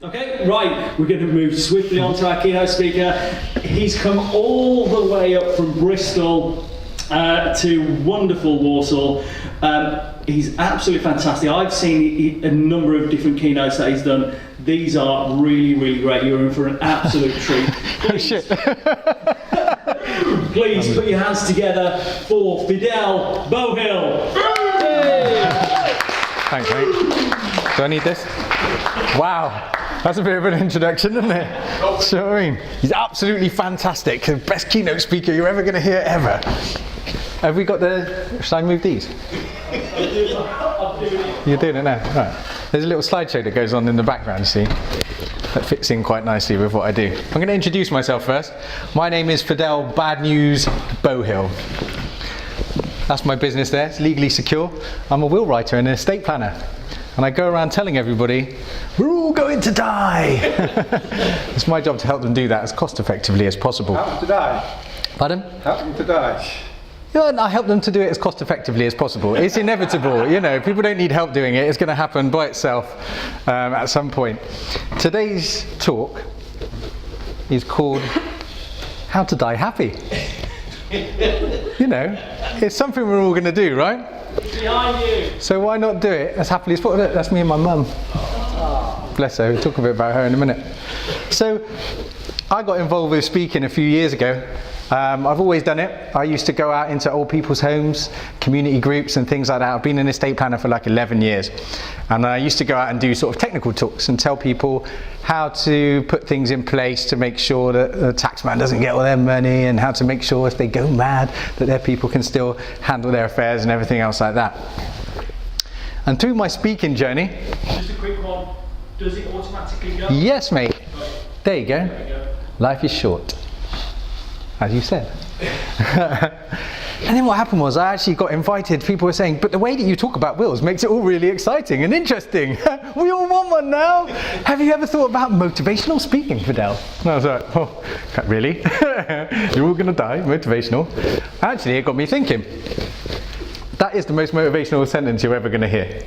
Okay, right, we're going to move swiftly on to our keynote speaker. He's come all the way up from Bristol to wonderful Walsall. He's absolutely fantastic. I've seen a number of different keynotes that he's done. These are really, really great. You're in for an absolute treat. Oh shit. Please put your hands together for Fidel Beauhill. Thanks, mate. Do I need this? Wow. That's a bit of an introduction, isn't it? So, I mean, he's absolutely fantastic. The best keynote speaker you're ever going to hear, ever. Have we got the... Should I move these? You're doing it now? Right. There's a little slideshow that goes on in the background, you see. That fits in quite nicely with what I do. I'm going to introduce myself first. My name is Fidel BadNews Beauhill. That's my business there. It's legally secure. I'm a will writer and an estate planner. And I go around telling everybody, we're all going to die. It's my job to help them do that as cost effectively as possible. Help them to die. Pardon? Help them to die. Yeah, I help them to do it as cost effectively as possible. It's inevitable, you know, people don't need help doing it. It's going to happen by itself at some point. Today's talk is called How to Die Happy. You know, it's something we're all going to do, right? Behind you. So why not do it as happily as possible? Look, that's me and my mum. Bless her, we'll talk a bit about her in a minute. So I got involved with speaking a few years ago. I've always done it. I used to go out into old people's homes, community groups and things like that. I've been an estate planner for like 11 years. And I used to go out and do sort of technical talks and tell people how to put things in place to make sure that the taxman doesn't get all their money, and how to make sure if they go mad that their people can still handle their affairs and everything else like that. And through my speaking journey... Just a quick one. Does it automatically go? Yes, mate. There you go. There you go. Life is short. As you said. And then what happened was I actually got invited. People were saying, but the way that you talk about wills makes it all really exciting and interesting. We all want one now. Have you ever thought about motivational speaking, Fidel? And I was like, oh, really? You're all going to die, motivational. Actually, it got me thinking. That is the most motivational sentence you're ever going to hear,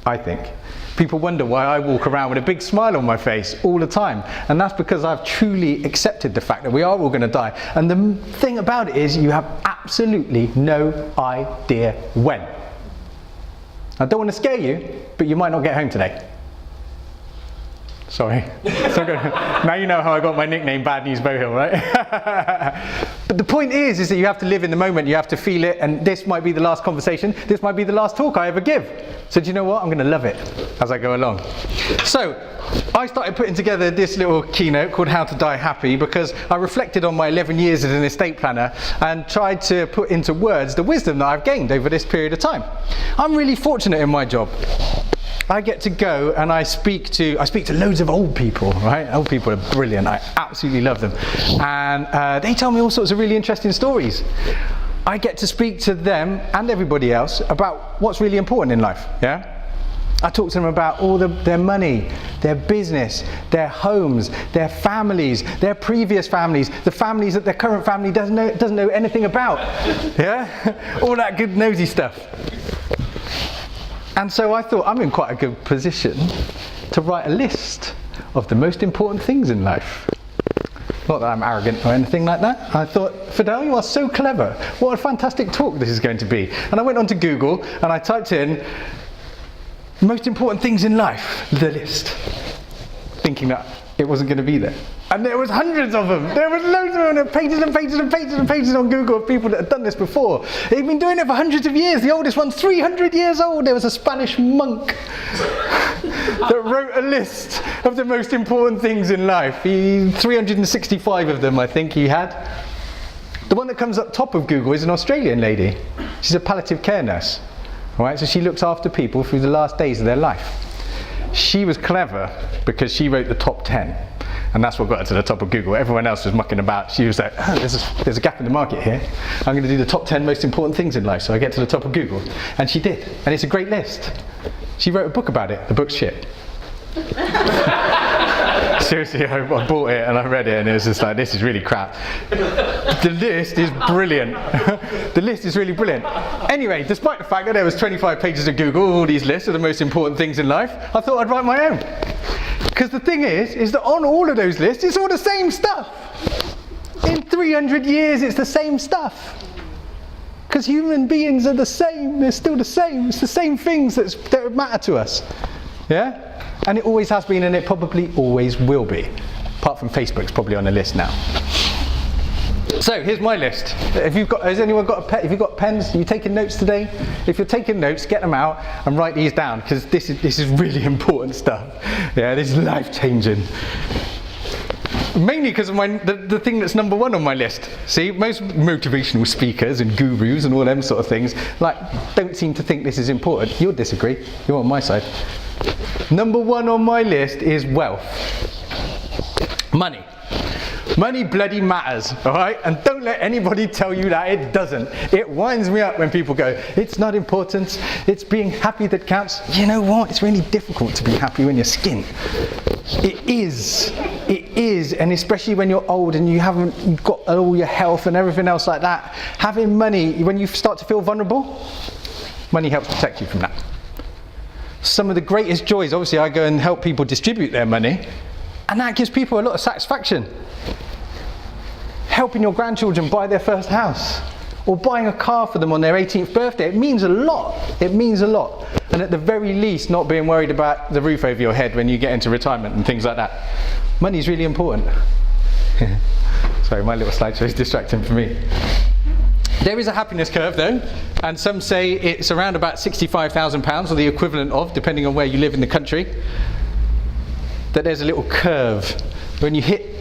I think. People wonder why I walk around with a big smile on my face all the time. And that's because I've truly accepted the fact that we are all going to die. And the thing about it is you have absolutely no idea when. I don't want to scare you, but you might not get home today. Sorry. Now you know how I got my nickname BadNews Beauhill, right? But the point is that you have to live in the moment, you have to feel it, and this might be the last conversation, this might be the last talk I ever give. So do you know what? I'm going to love it as I go along. So I started putting together this little keynote called How to Die Happy because I reflected on my 11 years as an estate planner and tried to put into words the wisdom that I've gained over this period of time. I'm really fortunate in my job. I get to go and I speak to loads of old people, right? Old people are brilliant. I absolutely love them. And they tell me all sorts of really interesting stories. I get to speak to them and everybody else about what's really important in life, yeah? I talk to them about all their money, their business, their homes, their families, their previous families, the families that their current family doesn't know anything about, yeah? All that good nosy stuff. And so I thought I'm in quite a good position to write a list of the most important things in life. Not that I'm arrogant or anything like that. I thought, Fidel, you are so clever. What a fantastic talk this is going to be. And I went onto Google and I typed in most important things in life, the list, thinking that it wasn't going to be there. And there was hundreds of them. There was loads of them, pages and pages and pages and pages on Google of people that had done this before. They've been doing it for hundreds of years. The oldest one's 300 years old. There was a Spanish monk that wrote a list of the most important things in life. 365 of them, I think he had. The one that comes up top of Google is an Australian lady. She's a palliative care nurse. Right? So she looks after people through the last days of their life. She was clever because she wrote the top 10. And that's what got her to the top of Google. Everyone else was mucking about. She was like, oh, there's a gap in the market here. I'm going to do the top 10 most important things in life so I get to the top of Google. And she did. And it's a great list. She wrote a book about it. The book's shit. Seriously, I bought it and I read it and it was just like, this is really crap. The list is brilliant. The list is really brilliant. Anyway, despite the fact that there was 25 pages of Google, all these lists of the most important things in life, I thought I'd write my own. Because the thing is that on all of those lists, it's all the same stuff. In 300 years, it's the same stuff. Because human beings are the same, they're still the same. It's the same things that matter to us. Yeah? And it always has been, and it probably always will be. Apart from Facebook's probably on the list now. So here's my list. Has anyone got a pen? Have you got pens? Are you taking notes today? If you're taking notes, get them out and write these down, because this is really important stuff. Yeah, this is life-changing. Mainly because of the thing that's number one on my list. See, most motivational speakers and gurus and all them sort of things don't seem to think this is important. You'll disagree. You're on my side. Number one on my list is wealth. Money. Money bloody matters, all right? And don't let anybody tell you that it doesn't. It winds me up when people go, it's not important, it's being happy that counts. You know what? It's really difficult to be happy when you're skint. It is, and especially when you're old and you haven't got all your health and everything else like that. Having money, when you start to feel vulnerable, money helps protect you from that. Some of the greatest joys, obviously I go and help people distribute their money, and that gives people a lot of satisfaction. Helping your grandchildren buy their first house, or buying a car for them on their 18th birthday, it means a lot. It means a lot. And at the very least, not being worried about the roof over your head when you get into retirement and things like that. Money is really important. Sorry, my little slideshow is distracting for me. There is a happiness curve though, and some say it's around about £65,000, or the equivalent of, depending on where you live in the country, that there's a little curve. When you hit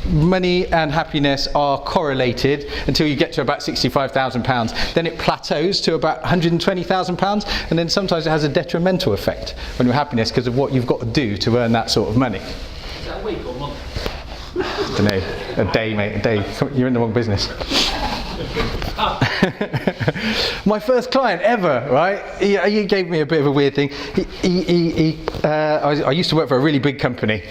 money and happiness are correlated until you get to about £65,000. Then it plateaus to about £120,000, and then sometimes it has a detrimental effect on your happiness because of what you've got to do to earn that sort of money. Is that a week or month? I don't know, a day, mate, a day. You're in the wrong business. My first client ever, right? He gave me a bit of a weird thing. I used to work for a really big company,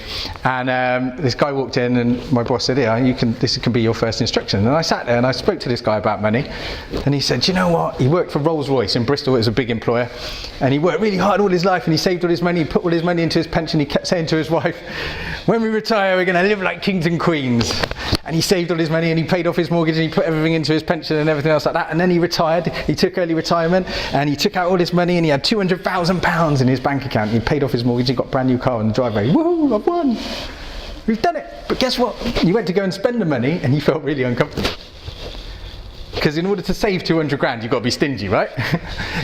and this guy walked in, and my boss said, "Yeah, this can be your first instruction." And I sat there and I spoke to this guy about money, and he said, "You know what?" He worked for Rolls-Royce in Bristol. It was a big employer, and he worked really hard all his life, and he saved all his money. He put all his money into his pension. He kept saying to his wife, "When we retire, we're going to live like kings and queens." And he saved all his money, and he paid off his mortgage, and he put everything into his pension and everything else like that. And then he retired. He took early retirement, and he took out all his money, and he had £200,000 in his bank account. He paid off his mortgage. He got a brand new car on the driveway. Woohoo! I've won. We've done it. But guess what? He went to go and spend the money, and he felt really uncomfortable. Because in order to save 200 grand, you've got to be stingy, right?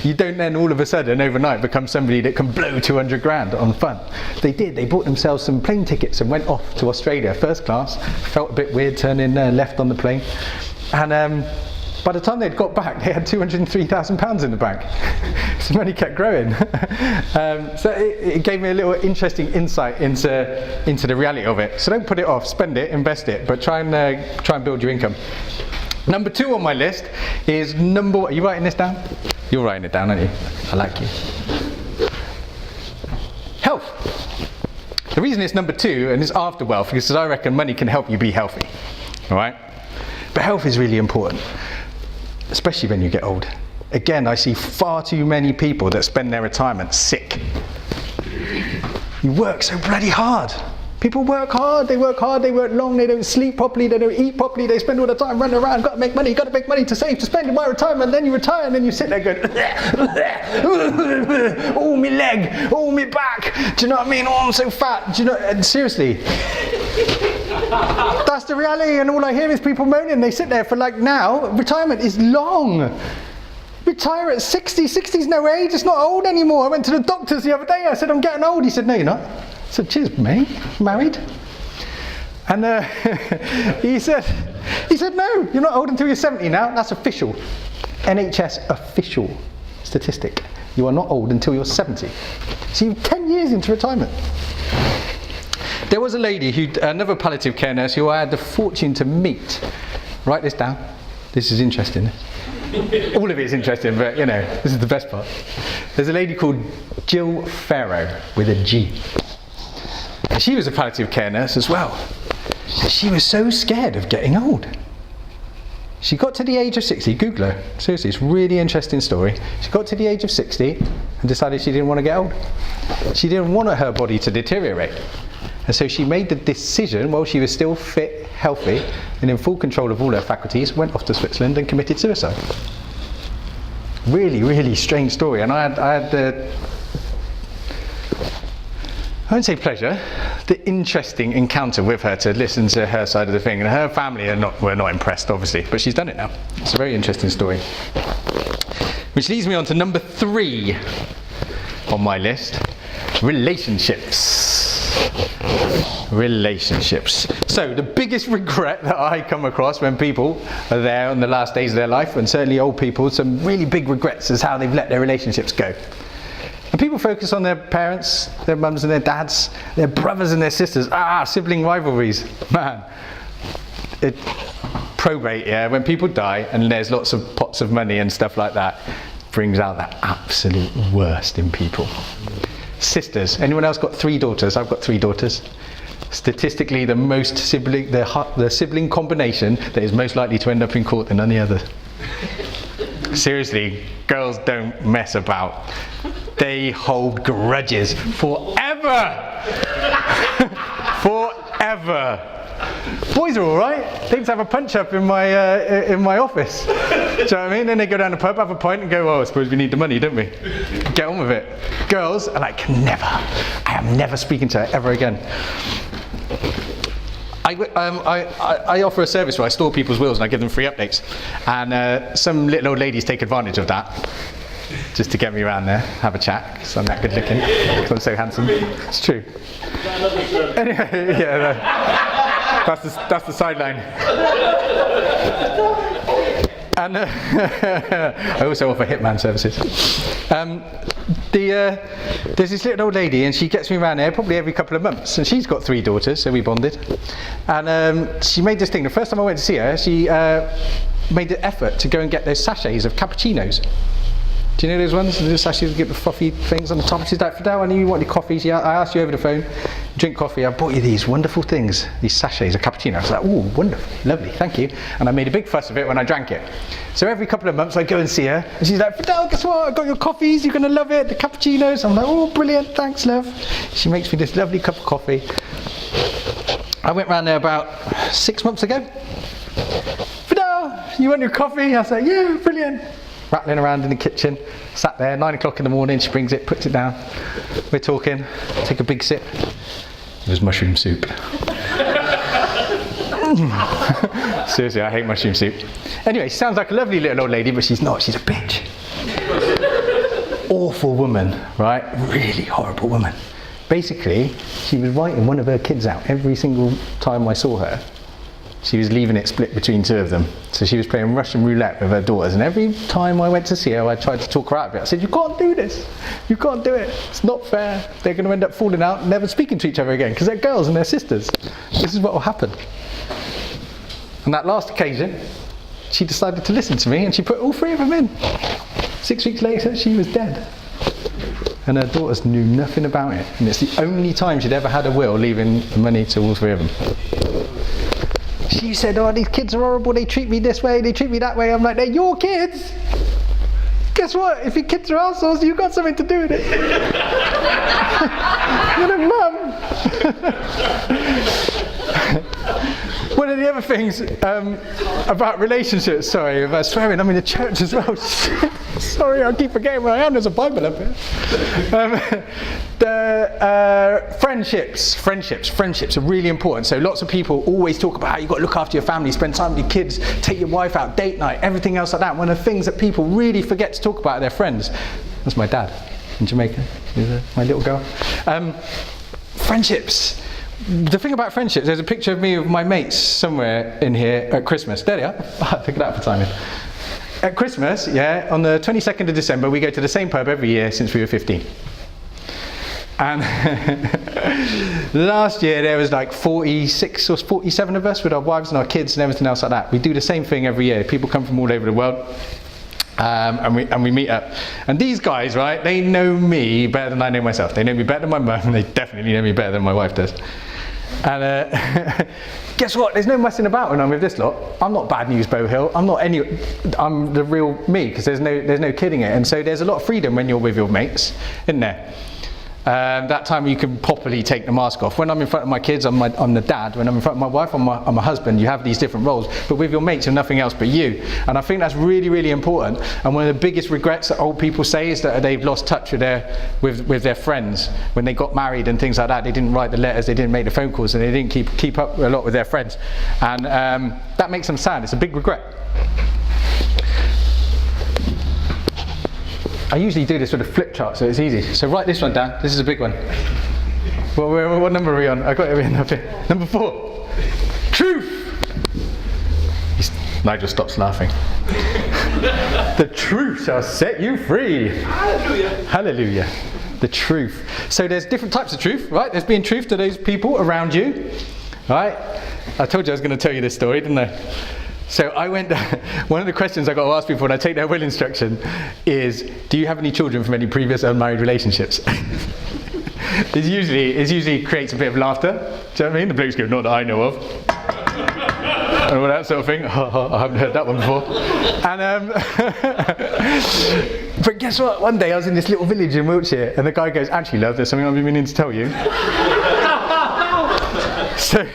You don't then all of a sudden overnight become somebody that can blow 200 grand on fun. They did. They bought themselves some plane tickets and went off to Australia, first class. Felt a bit weird turning left on the plane. And by the time they'd got back, they had £203,000 in the bank. So money kept growing. So it gave me a little interesting insight into the reality of it. So don't put it off. Spend it, invest it, but try and build your income. Number 2 on my list is are you writing this down? You're writing it down, aren't you? I like you. Health. The reason it's number 2 and it's after wealth because I reckon money can help you be healthy. All right? But health is really important, especially when you get old. Again, I see far too many people that spend their retirement sick. You work so bloody hard. People work hard, they work long, they don't sleep properly, they don't eat properly, they spend all the time running around, got to make money to save, to spend in my retirement, then you retire and then you sit there going, oh my leg, oh my back, do you know what I mean, oh I'm so fat, do you know, and seriously. That's the reality, and all I hear is people moaning, they sit there for now, retirement is long. Retire at 60, 60's no age, it's not old anymore. I went to the doctors the other day, I said I'm getting old, he said no you're not. I said, cheers, mate, married. And he said, no, you're not old until you're 70 now. That's official. NHS official statistic. You are not old until you're 70. So you're 10 years into retirement. There was a lady, another palliative care nurse, who I had the fortune to meet. Write this down. This is interesting. All of it is interesting, but this is the best part. There's a lady called Jill Farrow with a G. She was a palliative care nurse as well. She was so scared of getting old. She got to the age of 60, Google her, seriously, it's a really interesting story. She got to the age of 60 and decided she didn't want to get old. She didn't want her body to deteriorate. And so she made the decision, while she was still fit, healthy, and in full control of all her faculties, went off to Switzerland and committed suicide. Really, really strange story. And I had the, I won't say pleasure, the interesting encounter with her to listen to her side of the thing. And her family were not impressed, obviously, but she's done it now. It's a very interesting story. Which leads me on to number 3 on my list, relationships. Relationships. So the biggest regret that I come across when people are there on the last days of their life, and certainly old people, some really big regrets is how they've let their relationships go. And people focus on their parents, their mums and their dads, their brothers and their sisters. Sibling rivalries. Man, probate, yeah, when people die and there's lots of pots of money and stuff like that, brings out the absolute worst in people. Sisters. Anyone else got 3 daughters? I've got 3 daughters. Statistically, the sibling combination that is most likely to end up in court than any other. Seriously, girls don't mess about. They hold grudges forever. Forever. Boys are all right. They used to have a punch up in my office. Do you know what I mean? Then they go down the pub, have a pint, and go, "Oh, I suppose we need the money, don't we?" Get on with it. Girls are like, never. I am never speaking to her ever again. I offer a service where I store people's wills and I give them free updates. And some little old ladies take advantage of that, just to get me around there, have a chat, because I'm that good looking, because I'm so handsome. It's true. Anyway, yeah, that's the sideline. And I also offer hitman services. There's this little old lady, and she gets me around there probably every couple of months. And she's got 3 daughters, so we bonded. And she made this thing. The first time I went to see her, she made the effort to go and get those sachets of cappuccinos. Do you know those ones? The sachets get the fluffy things on the top. She's like, "Fidel, I knew you wanted coffee. So I asked you over the phone, drink coffee. I bought you these wonderful things, these sachets of cappuccino." I was like, "Oh, wonderful, lovely, thank you." And I made a big fuss of it when I drank it. So every couple of months I go and see her, and she's like, "Fidel, guess what? I got your coffees. You're going to love it. The cappuccinos." I'm like, "Oh, brilliant, thanks, love." She makes me this lovely cup of coffee. I went round there about 6 months ago. "Fidel, you want your coffee?" I was like, "Yeah, brilliant." Rattling around in the kitchen, sat there, 9 o'clock in the morning, she brings it, puts it down. We're talking, take a big sip. It was mushroom soup. Seriously, I hate mushroom soup. Anyway, she sounds like a lovely little old lady, but she's not, she's a bitch. Awful woman, right? Really horrible woman. Basically, she was writing one of her kids out every single time I saw her. She was leaving it split between 2 of them. So she was playing Russian roulette with her daughters, and every time I went to see her, I tried to talk her out of it. I said, "You can't do this. You can't do it. It's not fair. They're going to end up falling out and never speaking to each other again, because they're girls and they're sisters. This is what will happen." On that last occasion, she decided to listen to me, and she put all 3 of them in. 6 weeks later, she was dead. And her daughters knew nothing about it. And it's the only time she'd ever had a will leaving the money to all 3 of them. She said, "Oh, these kids are horrible, they treat me this way, they treat me that way." I'm like, "They're your kids. Guess what? If your kids are assholes, you've got something to do with it." You're a mum. One of the other things about relationships, sorry, about swearing, I'm in a church as well. Sorry, I keep forgetting where I am, there's a Bible up here. Friendships are really important. So lots of people always talk about how you've got to look after your family, spend time with your kids, take your wife out, date night, everything else like that. One of the things that people really forget to talk about are their friends. That's my dad in Jamaica, my little girl. Friendships. The thing about friendships, there's a picture of me with my mates somewhere in here at Christmas. There they are. Pick it up for timing. At Christmas, yeah, on the 22nd of December, we go to the same pub every year since we were 15. And last year there was like 46 or 47 of us with our wives and our kids and everything else like that. We do the same thing every year. People come from all over the world. And we meet up. And these guys, right, they know me better than I know myself. They know me better than my mum, and they definitely know me better than my wife does. And guess what? There's no messing about when I'm with this lot. I'm not BadNews Beauhill. I'm the real me, because there's no kidding it. And so there's a lot of freedom when you're with your mates, isn't there? That time you can properly take the mask off. When I'm in front of my kids, I'm the dad. When I'm in front of my wife, I'm a husband. You have these different roles. But with your mates, you're nothing else but you. And I think that's really, really important. And one of the biggest regrets that old people say is that they've lost touch with their friends. When they got married and things like that, they didn't write the letters, they didn't make the phone calls, and they didn't keep up a lot with their friends. And that makes them sad. It's a big regret. I usually do this with a flip chart, so it's easy. So write this one down. This is a big one. Well, what number are we on? I got it written up here. Number 4. Truth. Nigel stops laughing. The truth shall set you free. Hallelujah. Hallelujah. The truth. So there's different types of truth, right? There's being truth to those people around you, right? I told you I was going to tell you this story, didn't I? So I went, one of the questions I got to ask people when I take their will instruction is, do you have any children from any previous unmarried relationships? It usually creates a bit of laughter. Do you know what I mean? The blokes go, not that I know of. And all that sort of thing. I haven't heard that one before. And but guess what? One day I was in this little village in Wiltshire, and the guy goes, actually, love, there's something I've been meaning to tell you. So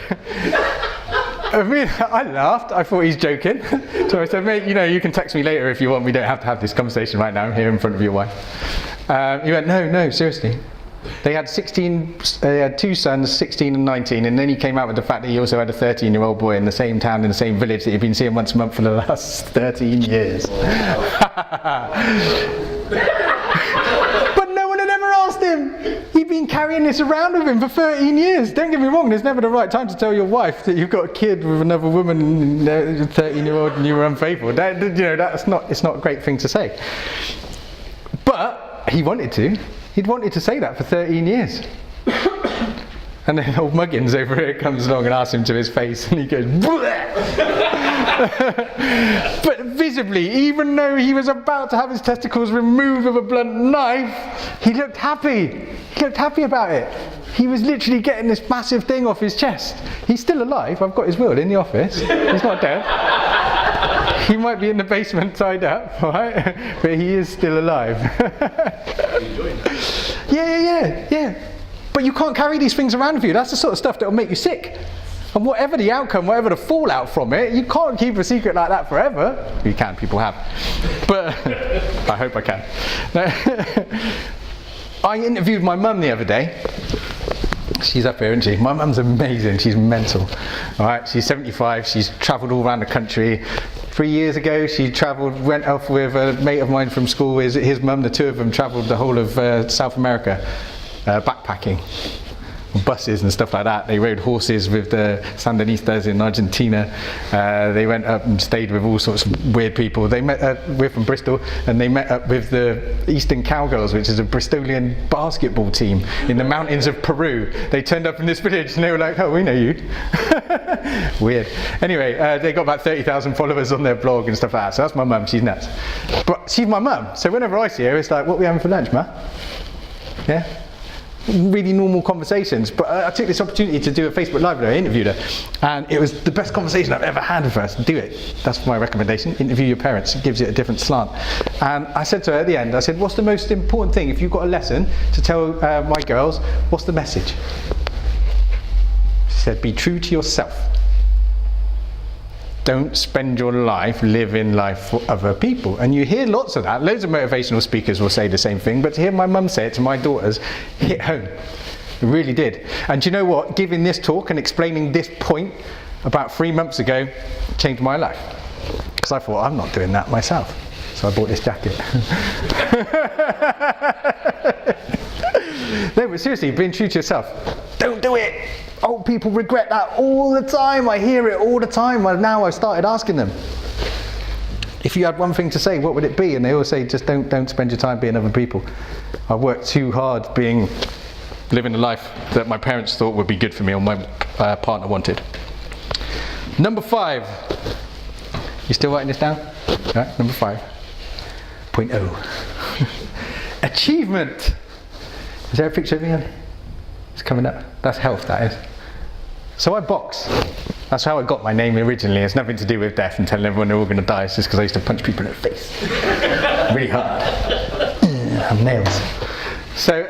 I laughed. I thought he's joking. So I said, mate, you can text me later if you want. We don't have to have this conversation right now. I'm here in front of your wife. He went, no, seriously. They had 2 sons, 16 and 19, and then he came out with the fact that he also had a 13-year-old boy in the same town, in the same village that he'd been seeing once a month for the last 13 years. But no one had ever asked him. He'd been carrying this around with him for 13 years. Don't get me wrong, there's never the right time to tell your wife that you've got a kid with another woman, a 13-year-old, and you were unfaithful. It's not a great thing to say. But he wanted to. He'd wanted to say that for 13 years. And then old Muggins over here comes along and asks him to his face, and he goes, but visibly, even though he was about to have his testicles removed with a blunt knife, he looked happy. He looked happy about it. He was literally getting this massive thing off his chest. He's still alive. I've got his will in the office. He's not dead. He might be in the basement tied up, right? But he is still alive. Yeah. But you can't carry these things around with you. That's the sort of stuff that will make you sick. And whatever the outcome, whatever the fallout from it, you can't keep a secret like that forever. You can, people have. But I hope I can. I interviewed my mum the other day. She's up here, isn't she? My mum's amazing. She's mental. All right, she's 75. She's travelled all around the country. 3 years ago, she went off with a mate of mine from school. His mum, the two of them, travelled the whole of South America, backpacking. Buses and stuff like that. They rode horses with the Sandinistas in Argentina. They went up and stayed with all sorts of weird people. They met we're from Bristol, and they met up with the Eastern Cowgirls, which is a Bristolian basketball team in the mountains of Peru. They turned up in this village and they were like, oh, we know you. Weird. Anyway, they got about 30,000 followers on their blog and stuff like that. So that's my mum. She's nuts. But she's my mum. So whenever I see her, it's like, what are we having for lunch, ma? Yeah? Really normal conversations, but I took this opportunity to do a Facebook Live with her. I interviewed her, and it was the best conversation I've ever had with her. So do it. That's my recommendation. Interview your parents. It gives it a different slant. And I said to her at the end, I said, what's the most important thing? If you've got a lesson to tell my girls, what's the message? She said, be true to yourself. Don't spend your life living life for other people. And you hear lots of that. Loads of motivational speakers will say the same thing, but to hear my mum say it to my daughters hit home. It really did. And do you know what? Giving this talk and explaining this point about 3 months ago changed my life. Because I thought, I'm not doing that myself. So I bought this jacket. No, but seriously, being true to yourself. Don't do it. Old people regret that all the time. I hear it all the time. Now I've started asking them, if you had one thing to say, what would it be? And they all say, just don't spend your time being other people. I worked too hard living the life that my parents thought would be good for me or my partner wanted. Number 5. You still writing this down? Right, number 5. 6.0. Achievement. Is there a picture of me on it? It's coming up. That's health, that is. So I box. That's how I got my name originally. It's nothing to do with death and telling everyone they're all going to die. It's just because I used to punch people in the face. Really hard. I have nails. So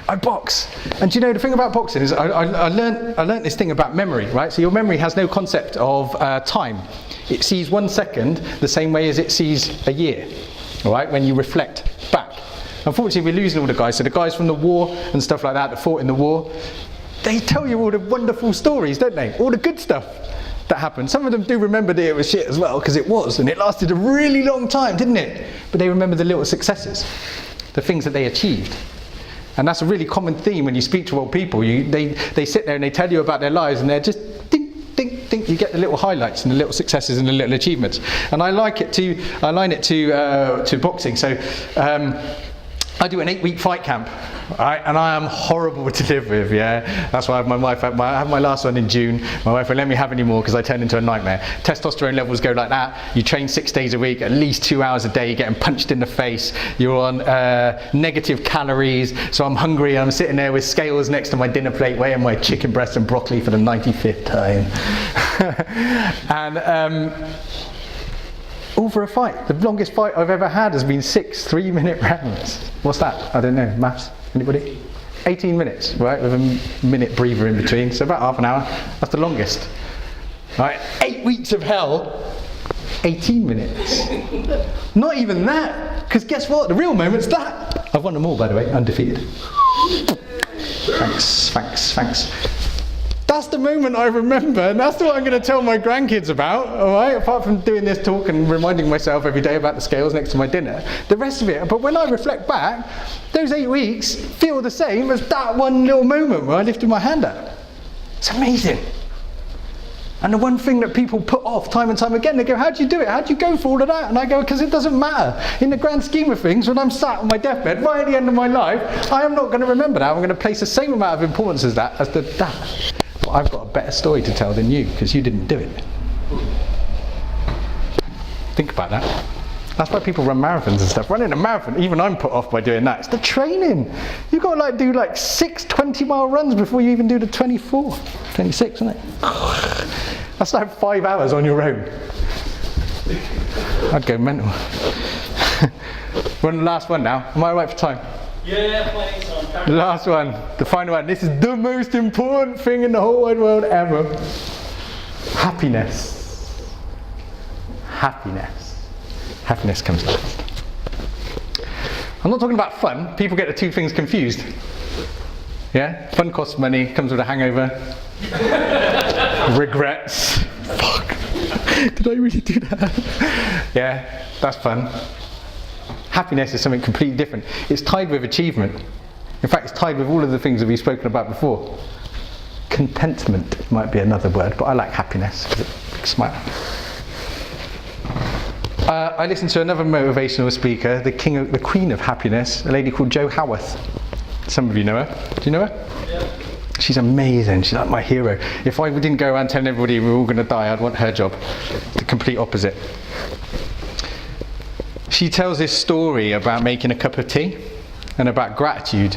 I box. And do you know, the thing about boxing is I learned this thing about memory, right? So your memory has no concept of time. It sees 1 second the same way as it sees a year, all right, when you reflect back. Unfortunately, we're losing all the guys. So the guys from the war and stuff like that fought in the war, they tell you all the wonderful stories, don't they? All the good stuff that happened. Some of them do remember that it was shit as well, because it was, and it lasted a really long time, didn't it? But they remember the little successes, the things that they achieved. And that's a really common theme when you speak to old people. They sit there and they tell you about their lives, and they're just think you get the little highlights and the little successes and the little achievements. And I line it to boxing. So I do an 8-week fight camp, right? And I am horrible to live with, yeah? That's why I have my wife, I had my last one in June. My wife won't let me have any more because I turn into a nightmare. Testosterone levels go like that. You train 6 days a week, at least 2 hours a day, you're getting punched in the face. You're on negative calories. So I'm hungry, I'm sitting there with scales next to my dinner plate, weighing my chicken breast and broccoli for the 95th time. And all for a fight. The longest fight I've ever had has been 6 3-minute rounds. What's that? I don't know. Maths? Anybody? 18 minutes, right? With a minute breather in between. So about half an hour. That's the longest. Right? 8 weeks of hell. 18 minutes. Not even that. Because guess what? The real moment's that. I've won them all, by the way. Undefeated. Thanks. That's the moment I remember, and that's what I'm going to tell my grandkids about, all right? Apart from doing this talk and reminding myself every day about the scales next to my dinner, the rest of it. But when I reflect back, those 8 weeks feel the same as that one little moment where I lifted my hand up. It's amazing. And the one thing that people put off time and time again, they go, how do you do it? How do you go for all of that? And I go, because it doesn't matter. In the grand scheme of things, when I'm sat on my deathbed, right at the end of my life, I am not going to remember that. I'm going to place the same amount of importance as that, But I've got a better story to tell than you, because you didn't do it. Think about that. That's why people run marathons and stuff. Running a marathon, even I'm put off by doing that. It's the training. You've got to do 6 20-mile runs before you even do the 24, 26, isn't it? That's like 5 hours on your own. I'd go mental. We're on the last one now. Am I right for time? Yeah, plenty of time. The last one, the final one. This is the most important thing in the whole wide world ever. Happiness. Happiness comes last. I'm not talking about fun. People get the two things confused. Yeah? Fun costs money, comes with a hangover. Regrets. Fuck. Did I really do that? Yeah, that's fun. Happiness is something completely different. It's tied with achievement. In fact, it's tied with all of the things that we've spoken about before. Contentment might be another word, but I like happiness because it's a big smile. I listened to another motivational speaker, the Queen of Happiness, a lady called Jo Howarth. Some of you know her. Do you know her? Yeah. She's amazing. She's like my hero. If I didn't go around telling everybody we're all going to die, I'd want her job. The complete opposite. She tells this story about making a cup of tea and about gratitude.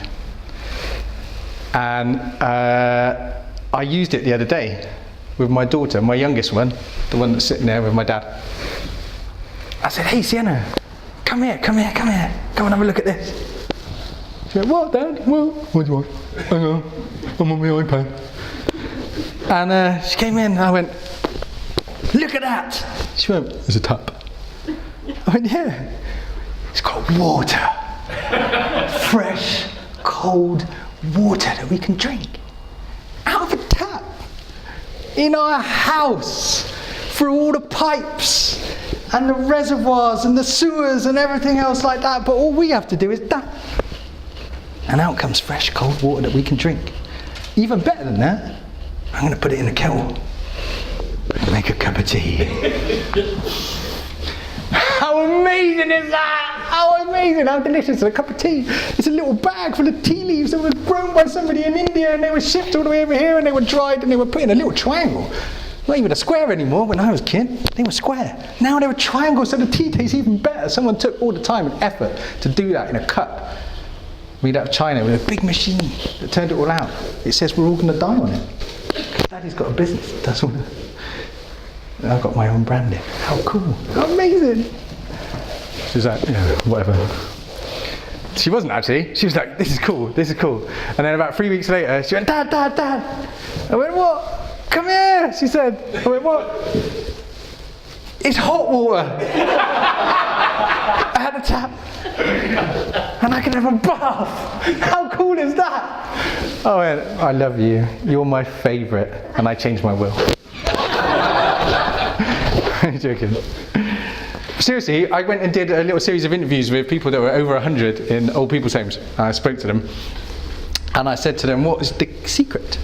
And I used it the other day with my daughter, my youngest one, the one that's sitting there with my dad. I said, hey Sienna, come here, come and have a look at this. She went, what, Dad? What do you want? Hang on, I'm on my iPad. And she came in and I went, look at that. She went, there's a tap. I went, yeah. It's got water. Fresh, cold water that we can drink. Out of a tap. In our house. Through all the pipes. And the reservoirs and the sewers and everything else like that. But all we have to do is tap. And out comes fresh, cold water that we can drink. Even better than that, I'm going to put it in a kettle. And make a cup of tea. How amazing is that? How amazing, how delicious. A cup of tea. It's a little bag full of tea leaves that was grown by somebody in India and they were shipped all the way over here and they were dried and they were put in a little triangle. Not even a square anymore. When I was a kid, they were square. Now they're a triangle, so the tea tastes even better. Someone took all the time and effort to do that in a cup made out of China with a big machine that turned it all out. It says we're all going to die on it. Daddy's got a business that does all that. And I've got my own branding. How cool. How amazing. She's like, yeah, whatever. She wasn't actually. She was like, this is cool, this is cool. And then about 3 weeks later, she went, Dad, Dad, Dad. I went, what? Come here, she said. I went, what? It's hot water. I had a tap. And I can have a bath. How cool is that? I went, I love you. You're my favourite. And I changed my will. I'm joking. Seriously, I went and did a little series of interviews with people that were over 100 in old people's homes. I spoke to them. And I said to them, what is the secret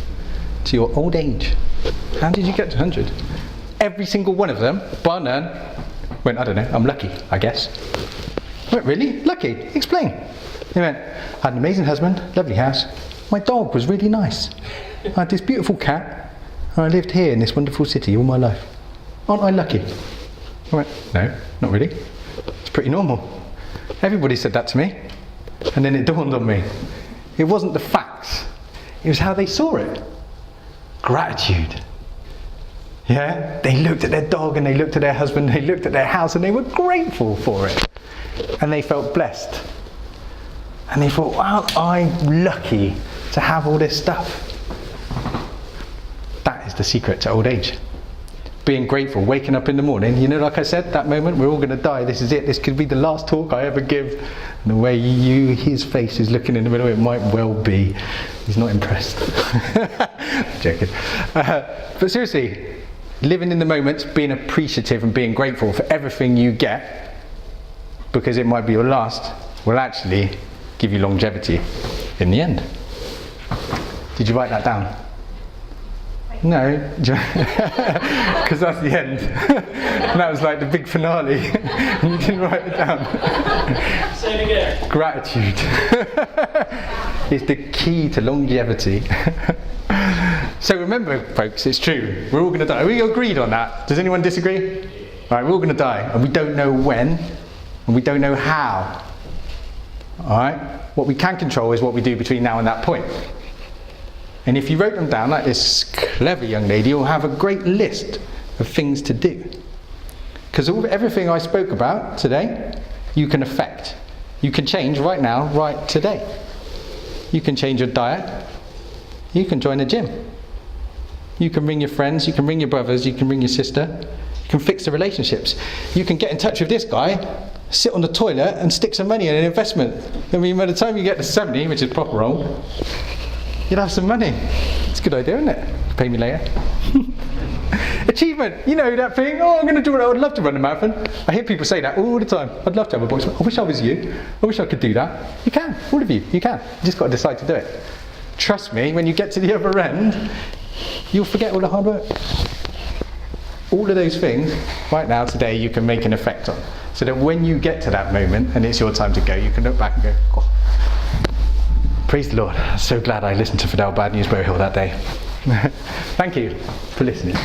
to your old age? How did you get to 100? Every single one of them, bar none, went, I don't know, I'm lucky, I guess. I went, really? Lucky? Explain. They went, I had an amazing husband, lovely house. My dog was really nice. I had this beautiful cat, and I lived here in this wonderful city all my life. Aren't I lucky? I went, no, not really. It's pretty normal. Everybody said that to me. And then it dawned on me. It wasn't the facts. It was how they saw it. Gratitude. Yeah? They looked at their dog and they looked at their husband, they looked at their house and they were grateful for it. And they felt blessed. And they thought, wow, I'm lucky to have all this stuff. That is the secret to old age. Being grateful, waking up in the morning, you know, like I said, that moment, we're all going to die, this is it, this could be the last talk I ever give. And the way his face is looking in the middle, it might well be. He's not impressed. I'm joking. But seriously, living in the moment, being appreciative and being grateful for everything you get, because it might be your last, will actually give you longevity in the end. Did you write that down? No, because that's the end. And that was like the big finale. And you didn't write it down. Say it again. Gratitude is the key to longevity. So remember, folks, it's true. We're all going to die. Are we agreed on that? Does anyone disagree? Right, we're all going to die. And we don't know when. And we don't know how. Alright? What we can control is what we do between now and that point. And if you wrote them down like this clever young lady, you'll have a great list of things to do. Because everything I spoke about today, you can affect. You can change right now, right today. You can change your diet. You can join a gym. You can ring your friends, you can ring your brothers, you can ring your sister. You can fix the relationships. You can get in touch with this guy, sit on the toilet and stick some money in an investment. I mean, by the time you get to 70, which is proper old, you'll have some money. It's a good idea, isn't it? Pay me later. Achievement. You know that thing. Oh, I'm going to do it. I would love to run a marathon. I hear people say that all the time. I'd love to have a box. I wish I was you. I wish I could do that. You can. All of you. You can. You just got to decide to do it. Trust me, when you get to the other end, you'll forget all the hard work. All of those things, right now, today, you can make an effect on. So that when you get to that moment and it's your time to go, you can look back and go, oh, praise the Lord. I'm so glad I listened to Fidel BadNews Beauhill that day. Thank you for listening.